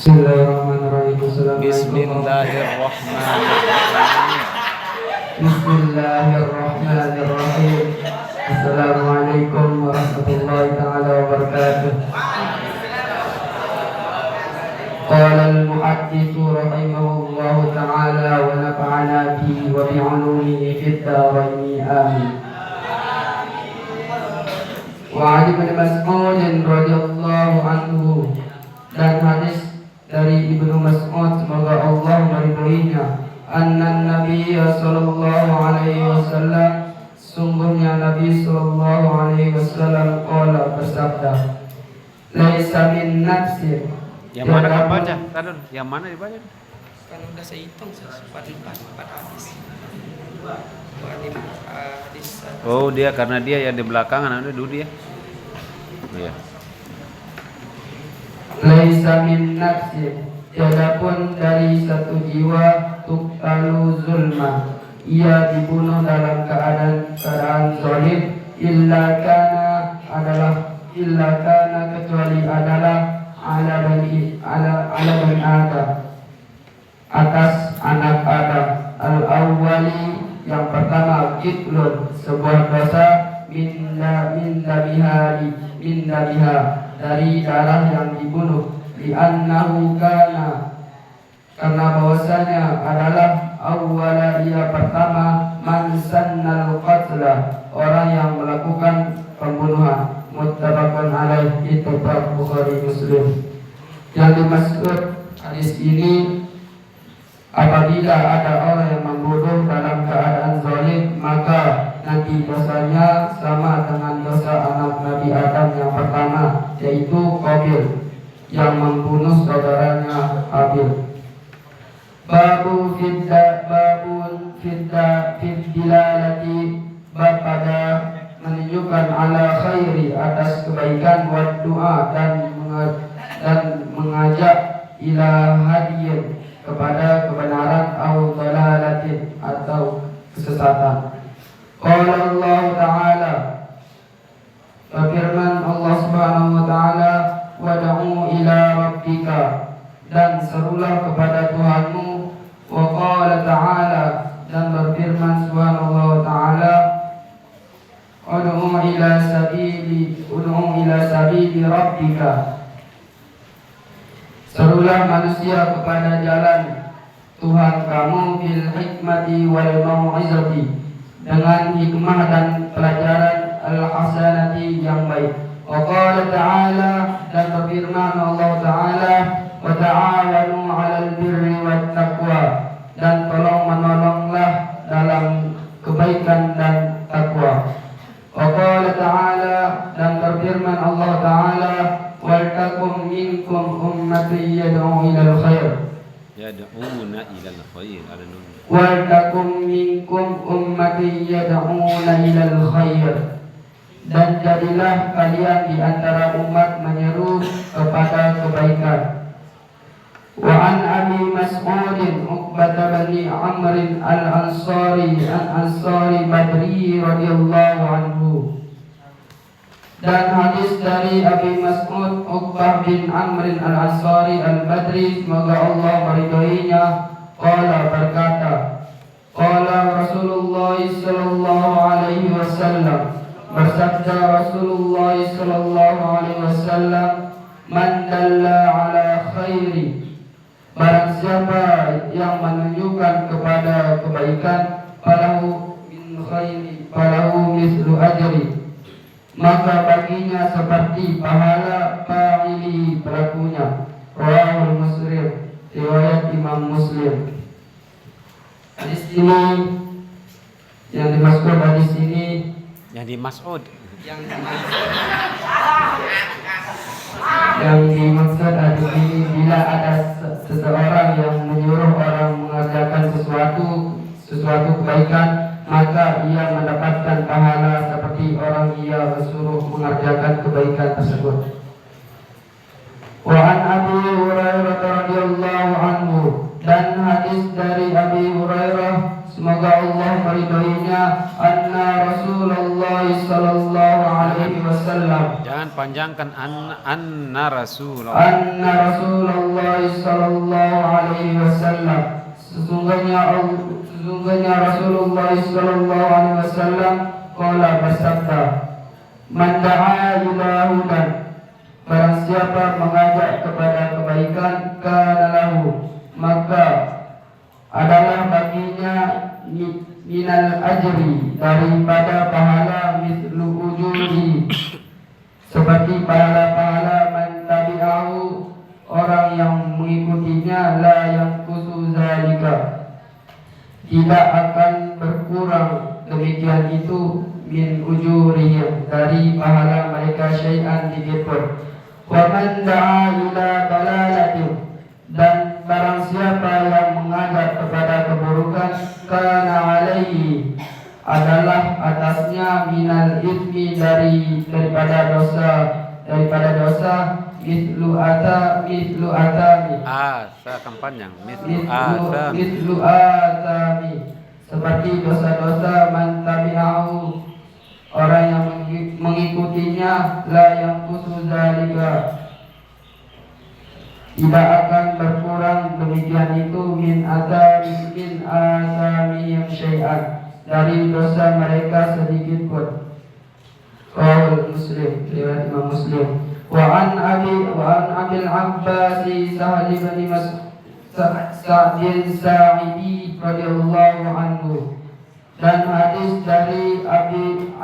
Bismillahirrahmanirrahim. Bismillahirrahmanirrahim. Bismillahirrahmanirrahim. Assalamualaikum warahmatullahi ta'ala wabarakatuh. Qala al-muhaddithu rahimahullahu ta'ala wa nafa'ana bihi wa bi'ulumihi fid dharain amin. Wa 'an Ibnu Mas'ud radhiyallahu anhu, dan hadis dari Ibnu Mas'ud, semoga Allah meridhoinya, anna Nabi sallallahu alaihi wasallam, sungguhnya Nabi sallallahu alaihi wasallam qala, bersabda, laisa min nafsin. Yang mana kamu baca? Tadun, yang mana dibaca? Kan udah saya hitung 4 hadis. Oh, dia karena dia yang di belakangan, ada dulu dia. Iya. Laisa min nafsin, tiadapun dari satu jiwa, tuqtalu zulma, ia dibunuh dalam keadaan zalim, illa kana kecuali adalah ala bani Adam, atas anak Adam, al-awwali yang pertama, kitlun sebuah dosa, min dabiha dari darah yang dibunuh, li'annahu karena bahwasanya adalah awwala, ia pertama, man sannal qatla, orang yang melakukan pembunuhan. Muttafaqun alaih, itu Bukhari Muslim. Yang dimaksud hadis ini, apabila ada orang yang membunuh dalam keadaan zalim, maka nanti dosanya sama dengan dosa anak Nabi Adam yang pertama, yaitu Qabil yang membunuh saudaranya Habil. Babun fiddilalati, bab pada menunjukkan ala khairi, atas kebaikan, wa doa dan mengajak ila hadiyin, kepada kebenaran, au dalalatin, atau kesesatan. Qala Allah Ta'ala, firman Allah Subhanahu wa Ta'ala, wad'u ila rabbika, dan serulah kepada Tuhanmu. Wa qala Ta'ala, dan berfirman Subhanahu wa Ta'ala, ud'u ila sabili rabbika, serulah manusia kepada jalan Tuhan kamu, bil hikmati wal mau'izati, dengan hikmah dan pelajaran, al-hasanati, yang baik. Wa qala Ta'ala, dan berfirman Allah Ta'ala, wa ta'awanu 'alal birri wat taqwa, dan tolong menolonglah dalam kebaikan dan takwa. Wa qala Ta'ala, dan berfirman Allah Ta'ala, wal takum minkum ummatin yad'u ilal khair, Yad'una ilal khair. wal takum minkum ummatin yad'una ilal khair, dan jadilah kalian di antara umat menyeru kepada kebaikan. Wa an Abi Mas'ud Uqbah bin Amr al-Ansari Badri radhiyallahu anhu, dan hadis dari Abi Mas'ud Uqbah bin Amr al-Ansari al-Badri, semoga Allah meridhoinya, qala, berkata, qala Rasulullah sallallahu alaihi wasallam, bersabda Rasulullah sallallahu alaihi wasallam, man dalla ala khairi, barang siapa yang menunjukkan kepada kebaikan, falahu mislu ajri, maka baginya seperti pahala fa'ili, pelakunya. Rawahul Muslim, riwayat Imam Muslim. Hadis ini, yang dimaksud hadis ini, Yang di Mas'ud. Yang dimaksud hadis ini, bila ada seseorang yang menyuruh orang mengerjakan sesuatu kebaikan, maka ia mendapatkan pahala seperti orang ia disuruh mengerjakan kebaikan tersebut. Wa an Abi Hurairah radhiyallahu anhu, dan hadis dari Abi Hurairah, semoga Allah meridhoinya, anna Rasulullah sallallahu alaihi wasallam, Jangan panjangkan anna Rasulullah. anna Rasulullah sallallahu alaihi wasallam, sesungguhnya Rasulullah sallallahu alaihi wasallam qala bersabda, man da'a ila hudan, barang siapa mengajak kepada kebaikan, kana lahu, maka adalah baginya minal ajri, daripada pahala, mithlu ujuri, seperti pahala-pahala man tabi'ahu, orang yang mengikutinya, la yang kusu zalika, tidak akan berkurang demikian itu, min ujurihim, dari pahala mereka, syai'an sedikitpun. Wa man da'a ila dalalatin, dan barang siapa yang mengajak kepada keburukan, kana alaihi, adalah atasnya, minal ithmi, daripada dosa, mithlu atami, akan panjang, mithlu atami, seperti dosa-dosa man tabi'ahu, orang yang mengikutinya, la yang kusu zalika, tidak akan berkurang demikian itu, min asamihim syai'an, dari dosa mereka sedikit pun. Qawul Muslim, riwayat Imam Muslim. Wa an Abil Abbas Sa'd bin Sa'idi radhiyallahu anhu, dan hadis dari Abil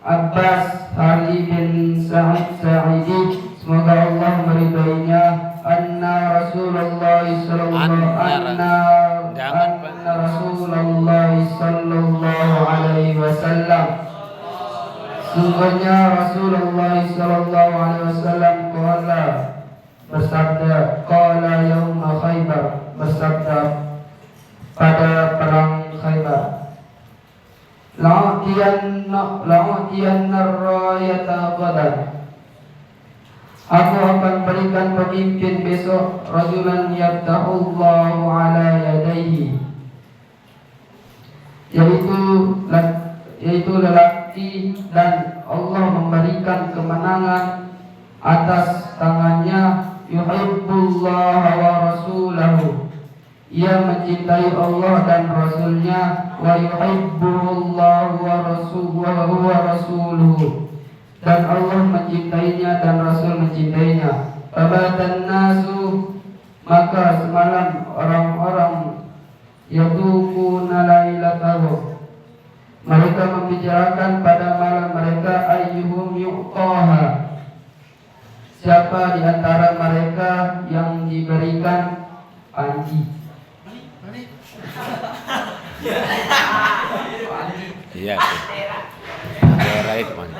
Abbas Sa'd bin Sa'idi, semoga Allah meridainya, anna Rasulullah sallallahu alaihi wasallam, sungguhnya Rasulullah sallallahu alaihi wasallam bersabda, qala yauma Khaybar, bersabda pada perang Khaybar, la'utiyanna ar-rayata ghadan, aku akan berikan pemimpin besok, rajulan yabtahullahu ala yadaihi, yaitu lelaki dan Allah memberikan kemenangan atas tangannya, yuhibbullaha wa rasulahu, ia mencintai Allah dan Rasulnya, wa yuhibbullahu wa rasuluhu, dan Allah mencintainya dan Rasul mencintainya. Fabatan nasu, maka semalam orang-orang, yadukuna lailatahu, mereka membicarakan pada malam mereka, ayyuhum yu'taha, siapa di antara mereka yang diberikan panji. Iya, daerah itu panji,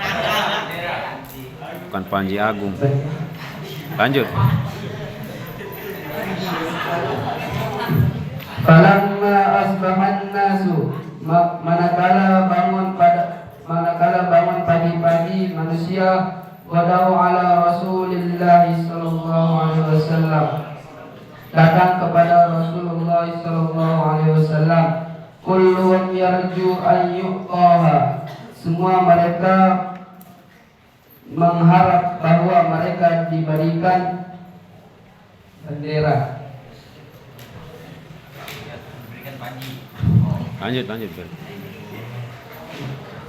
bukan Panji Agung. Lanjut. Falamma asbahan nasu, manakala bangun pagi-pagi manusia, wadau ala Rasulillah sallallahu alaihi wasallam, datang kepada Rasulullah sallallahu alaihi wasallam, kulluhum yarju an yu'taha, semua mereka mengharap bahwa mereka diberikan bendera. Lanjut.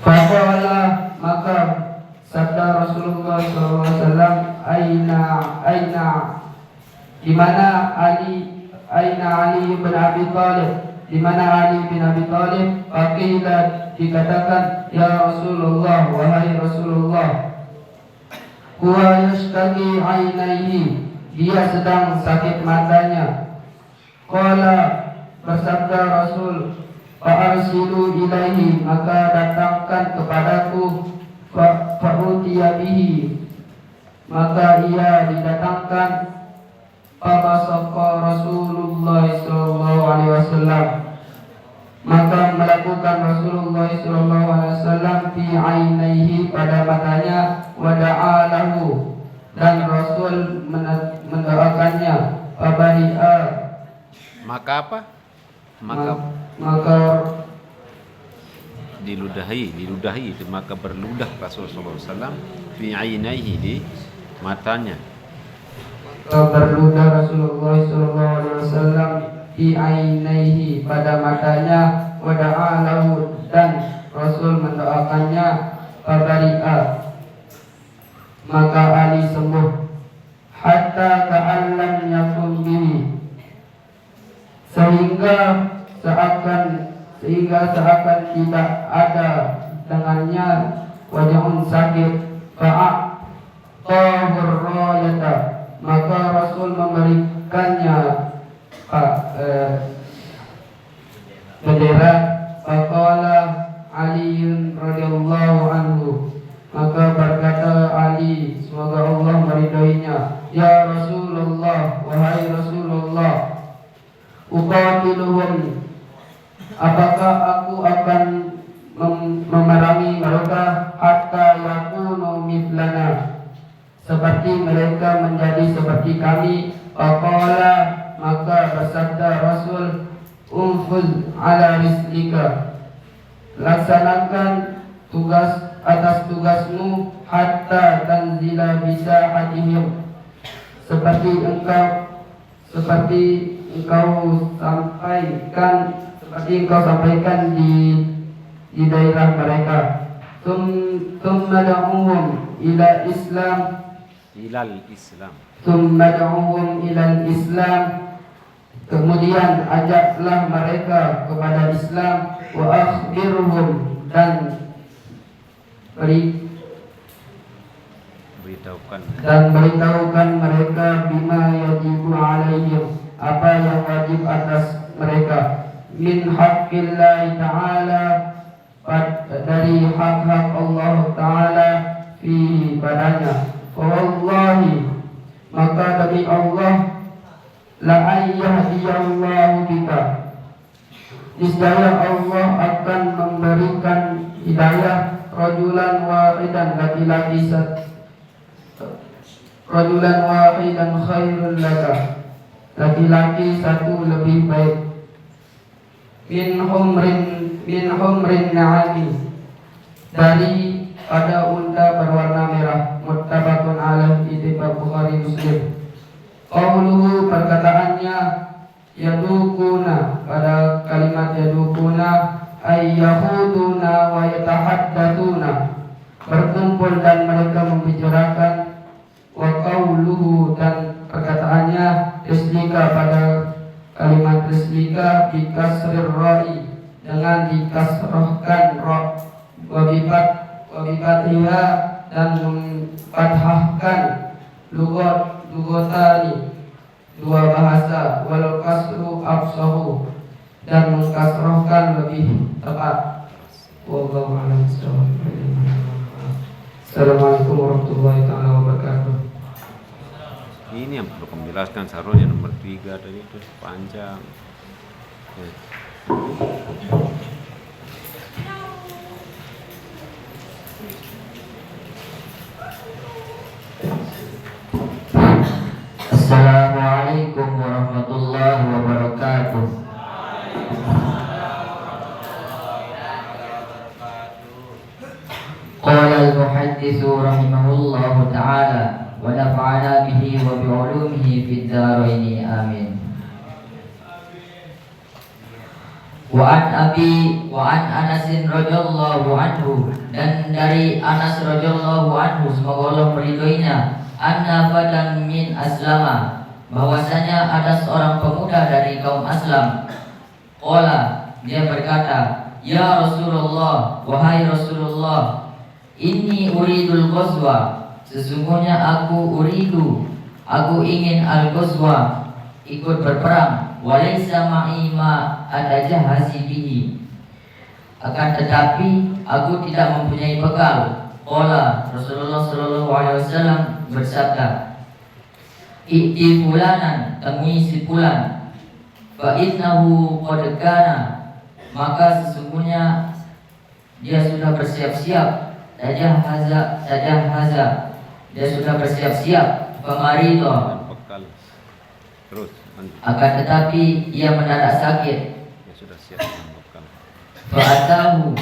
Faqala, maka sabda Rasulullah SAW, aina, di mana Ali bin Abi Thalib, di mana Ali bin Abi Thalib? Faqila, dikatakan, ya Rasulullah, wahai Rasulullah, huwa yashtaki ainaihi, dia sedang sakit matanya. Qala, bersabda Rasul, fa'arsilu ilaihi, maka datangkan kepadaku, fa'utiya bihi, maka ia didatangkan. Fabasaqa Rasulullah sallallahu alaihi wasallam, maka melakukan Rasulullah sallallahu alaihi wasallam fi ainaihi, pada matanya, wa da'a lahu, dan Rasul mendoakannya, fabari'a, Maka apa? Maka diludahi itu, maka berludah Rasulullah SAW fi ainaihi, di matanya. berludah Rasulullah SAW di ainaihi pada matanya, wada'a lahu dan Rasul mendoakannya, fabari'a maka Ali sembuh, hatta ka'allam yakun bihi sehingga seakan tidak ada dengannya wajahun sakit. Fa'aqahur rayata maka Rasul memberikannya bendera. Faqala Ali radhiyallahu anhu maka berkata Ali, semoga Allah meridhoinya, ya Rasulullah, wahai Rasulullah, uqatiluhum apakah aku akan memerangi mereka hatta yakunu mithlana seperti mereka menjadi seperti kami. Faqala maka bersabda Rasul, unfuz ala rislika laksanakan tugas atas tugasmu hatta tanzila bisa hadihim seperti engkau sampaikan di daerah mereka. Thumma da'uhum ila Islam thumma da'uhum ilal Islam kemudian ajaklah mereka kepada Islam, wa akhbirhum dan beritahukan mereka bima yajibu alaihim apa yang wajib atas mereka, min haqqillahi ta'ala dari hak-hak Allah Ta'ala fihi padanya. Wallahi maka demi Allah, la ayyahdiyallahu bika niscaya Allah akan memberikan hidayah rajulan wahidan khairul laka laki-laki satu lebih baik, min humrin na'ami dari pada unta berwarna merah. Muttafaqun alaihi ittifaq Bukhari Muslim. Qauluhu perkataannya yadukuna pada kalimat yadukuna ay yahuduna wa yatahaddatuna berkumpul dan mereka membicarakan. Wa qauluhu dan perkataannya rislika pada kalimat rislika bikasrir ra'i dengan dikasrohkan ra, wabifatiha dan memfathahkan lugotani dua bahasa, wal kasru afsahu dan mengkasrohkan lebih tepat. Wallahu a'lam bishawab. Assalamualaikum warahmatullahi taala wabarakatuh. Ini yang perlu kamu jelaskan, seharusnya nomor 3 tadi itu panjang. Assalamualaikum warahmatullahi wabarakatuh. Qala al-muhadditsu rahimahullahu ta'ala wa nafa'ana bihi wa bi'ulumihi fid dharain amin. Wa an Anas radhiyallahu anhu dan dari Anas radhiyallahu anhu semoga Allah meridhoinya, anna fadan min aslama bahwasanya ada seorang pemuda dari kaum Aslam. Qala dia berkata, ya Rasulullah, wahai Rasulullah, inni uridul ghazwa sesungguhnya aku ingin al-ghazwa ikut berperang, walaysa ma'i ma atajahazi bihi akan tetapi aku tidak mempunyai bekal. Qala Rasulullah sallallahu alaihi wasallam bersabda, "I'ti fulanan, temui si fulan, fa innahu qad kana, maka sesungguhnya dia sudah bersiap-siap, tajahaza, dia sudah bersiap-siap, famarido, terus akan tetapi ia mendadak sakit, dia sudah siap dengan bekal. Fa'atahu,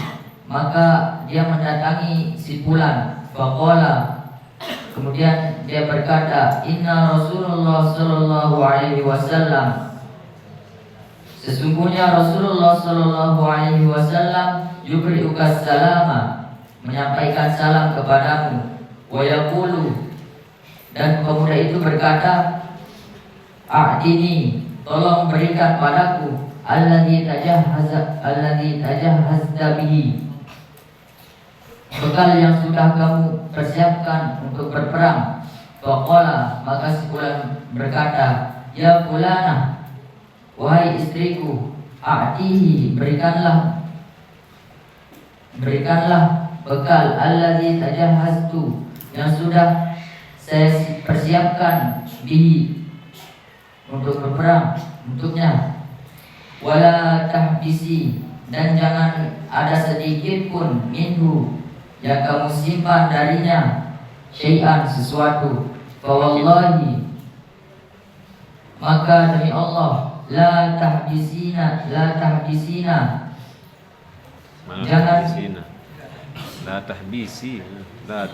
maka dia mendatangi si fulan, faqala, kemudian dia berkata, Inna Rasulullah sallallahu alaihi wasallam, sesungguhnya Rasulullah sallallahu alaihi wasallam yubri'uka salama, menyampaikan salam kepadamu. Wa yaqulu, dan pemuda itu berkata, A'dini, tolong berikan padaku alladzi tajahhazta bihi, bekal yang sudah kamu persiapkan untuk berperang. Faqala, maka si fulan berkata, Ya fulanah, wahai istriku, a'tihi, berikanlah bekal alladzi tajahhaztu, yang sudah saya persiapkan bihi, untuk berperang untuknya. Wala tahbisi, dan jangan ada sedikit pun minhu, yang kamu simpan darinya, syai'an, sesuatu. Fawallahi, maka demi Allah, la tahbisina, jangan la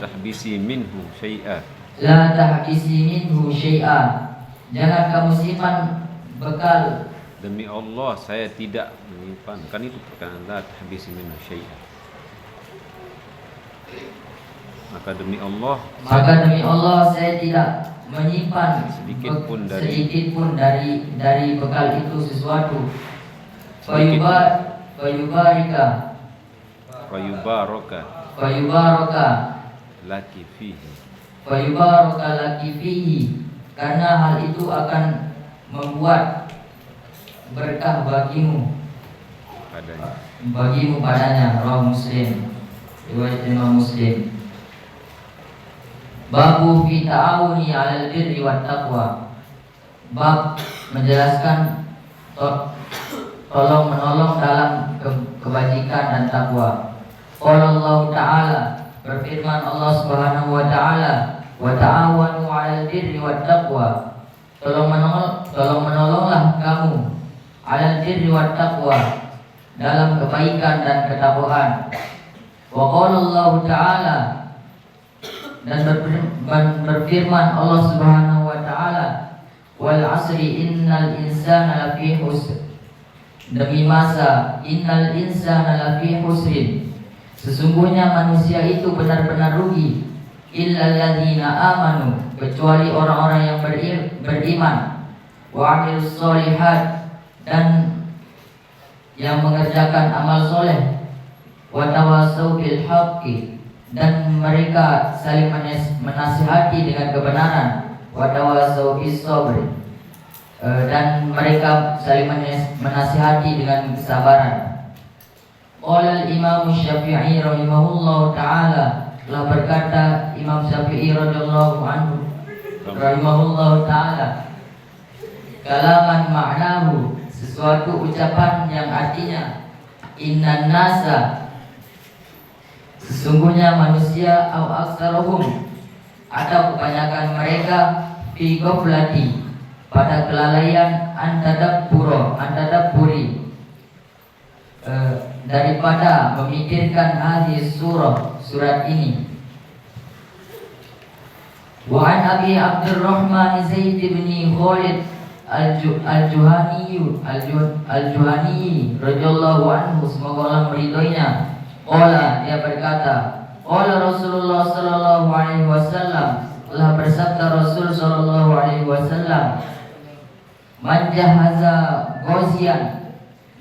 tahbisi minhu syai'a. La tahbisi minhu syai'a, jangan kamu simpan bekal. Demi Allah saya tidak menyimpan. Kan itu perkataan la tahbisi minhu syai'a. Maka demi Allah saya tidak menyimpan sedikit pun dari bekal itu sesuatu. Fayubaraka laki fihi, karena hal itu akan membuat berkah bagimu padanya. Rawi Muslim, riwayat Imam Muslim. Babu fi ta'awuni 'alal birri wat taqwa, bab menjelaskan tolong menolong dalam kebajikan dan takwa. Qala Allah Ta'ala, berfirman Allah Subhanahu wa taala, wa ta'awanu 'alal birri wat taqwa, tolong menolonglah kamu 'alal birri wat taqwa, dalam kebaikan dan ketakwaan. Wa qala Allah Ta'ala, dan berfirman Allah Subhanahu wa taala, wal 'asri innal insana lafi khusr, demi masa, innal insana lafi khusrin, sesungguhnya manusia itu benar-benar rugi, illal ladzina amanu, kecuali orang-orang yang beriman, wa 'amilus sholihat, dan yang mengerjakan amal soleh, wa tawassaw bil haqqi, dan mereka saling menasihati dengan kebenaran, wa tawassaw bis sabr, dan mereka saling menasihati dengan kesabaran. Qala al-Imam Syafi'i rahimahullahu ta'ala, telah berkata Imam Syafi'i radhiyallahu anhu rahimahullahu ta'ala, kalaman ma'nahu, sesuatu ucapan yang artinya innan nasa, sesungguhnya manusia, au aksaruhum, atau kebanyakan mereka, fi ghaflati, pada kelalaian, antadabburi, daripada memikirkan hadis surat ini. Wa an Abi Abdurrahman Zaid bin Khalid al-Juhani radhiyallahu anhu, semoga Allah meridhoinya. Qala, dia berkata, qala Rasulullah sallallahu alaihi wasallam, telah bersabda Rasul sallallahu alaihi wasallam, man jahaza ghazian,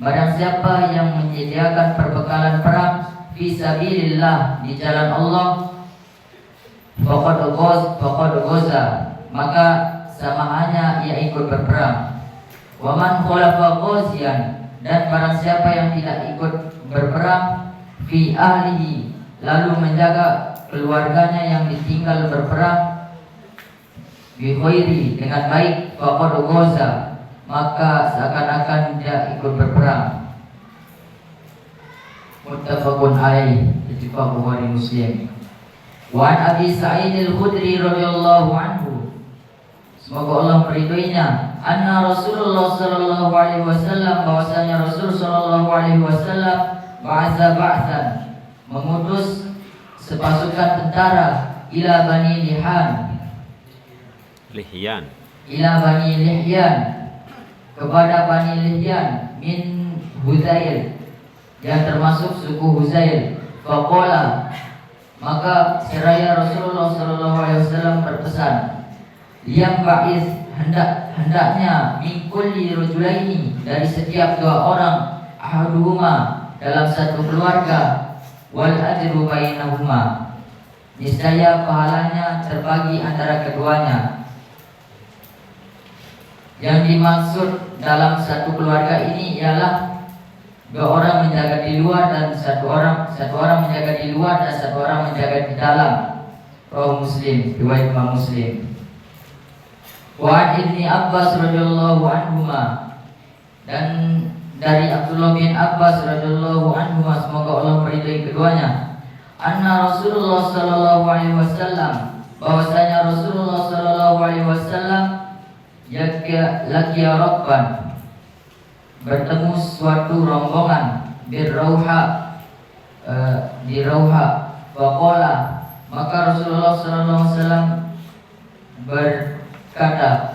barang siapa yang menyediakan perbekalan perang fi sabilillah, di jalan Allah, faqad ghaza, maka samahannya ia ikut berperang. Wa man khalafa ghazian, dan barang siapa yang tidak ikut berperang, fi ahlihi, lalu menjaga keluarganya yang ditinggal berperang, bi khairi, dengan baik, faqad ghaza, maka seakan-akan dia ikut berperang. Muttafaqun alaih, ittifaq Bukhari Muslim. Wa an Abi Sa'id al-Khudri radhiyallahu anhu, semoga Allah meridhoinya, anna Rasulullah sallallahu alaihi wasallam, bahwasanya Rasul sallallahu alaihi wasallam ba'san, mengutus sepasukan tentara ila Bani Lihan, Lihyan. ila Bani Lihyan, kepada Bani Lihyan min Huzail, yang termasuk suku Huzail. Faqala, maka seraya Rasulullah sallallahu alaihi wasallam berpesan, yang ba'is, hendaknya min kulli rajulaini, dari setiap dua orang, ahaduhuma, dalam satu keluarga, wal ajru bainahuma, niscaya pahalanya terbagi antara keduanya. Yang dimaksud dalam satu keluarga ini ialah dua orang menjaga di luar dan satu orang menjaga di luar dan satu orang menjaga di dalam. Rawahu Muslim, riwayat Imam Muslim. Wa Ibni Abbas radhiyallahu anhuma, dan dari Abdullah bin Abbas radhiyallahu anhuma, semoga Allah meridai keduanya, anna Rasulullah sallallahu alaihi wasallam, bahwasanya Rasulullah sallallahu alaihi wasallam laqiya rabban, bertemu suatu rombongan di Rauha, faqala, maka Rasulullah sallallahu alaihi wasallam berkata,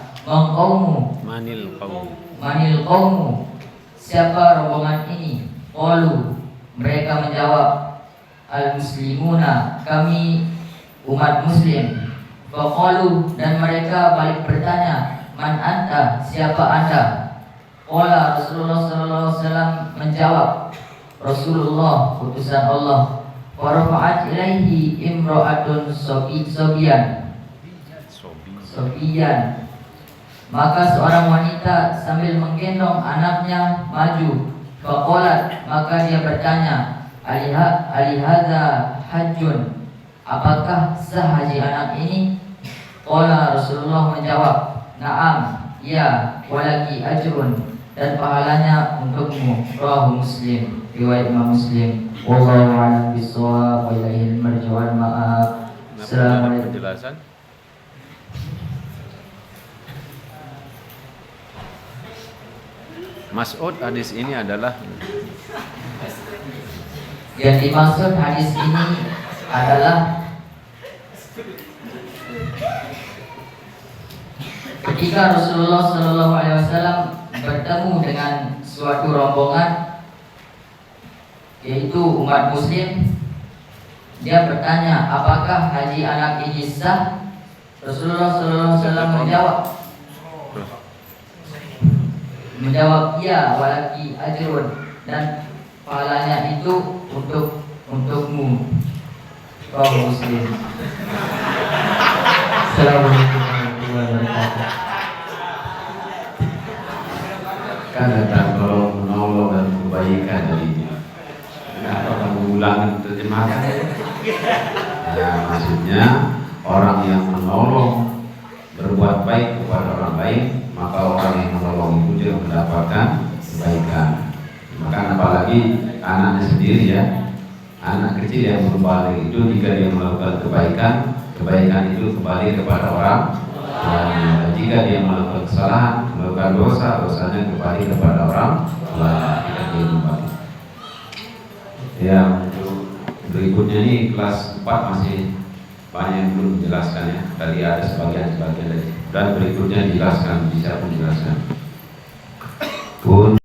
manil qaumu, siapa rombongan ini? Qalu, mereka menjawab, al-muslimuna, kami umat muslim. Faqalu, dan mereka balik bertanya, man anta, siapa anda? Qala, Rasulullah sallallahu alaihi wasallam menjawab, Rasulullah, utusan Allah. Wa rafa'at ilaihi imra'atun sobiyan, maka seorang wanita sambil menggendong anaknya maju. Faqalat, maka dia bertanya, alihadza hajjun, apakah sah haji anak ini? Qala, Rasulullah menjawab, na'am, ya, walaki ajrun, dan pahalanya untukmu. Rawahu Muslim, riwayat Imam Muslim. Wallahu a'lam bishawab, wa ilaihil marji'u wal ma'ab. Assalamualaikum. Penjelasan. Mas'ud, hadis ini adalah, yang dimaksud hadis ini adalah ketika Rasulullah Shallallahu Alaihi Wasallam bertemu dengan suatu rombongan, yaitu umat Muslim, dia bertanya, apakah haji anak ini sah? Rasulullah Shallallahu Alaihi Wasallam menjawab, ya, walaki ajrun, dan pahalanya itu untukmu. Rawahu Muslim. Assalamualaikum warahmatullahi wabarakatuh. kan datang menolong dan kebaikan darinya. Kenapa kamu ulangan terjemahan? Ya, maksudnya orang yang menolong berbuat baik kepada orang lain, maka orang yang menolong itu juga mendapatkan kebaikan. Maka apalagi anaknya sendiri ya, anak kecil yang belum balik itu jika dia melakukan kebaikan, kebaikan itu kembali kepada orang tuanya. Dan jika dia melakukan kesalahan, melakukan dosa, dosanya kembali kepada orang tuanya. Jika dia kembali. Ya, untuk berikutnya ini kelas 4 masih banyak yang belum dijelaskan ya. Tadi ada sebagian-sebagian dari, dan berikutnya dijelaskan, bisa pun dijelaskan.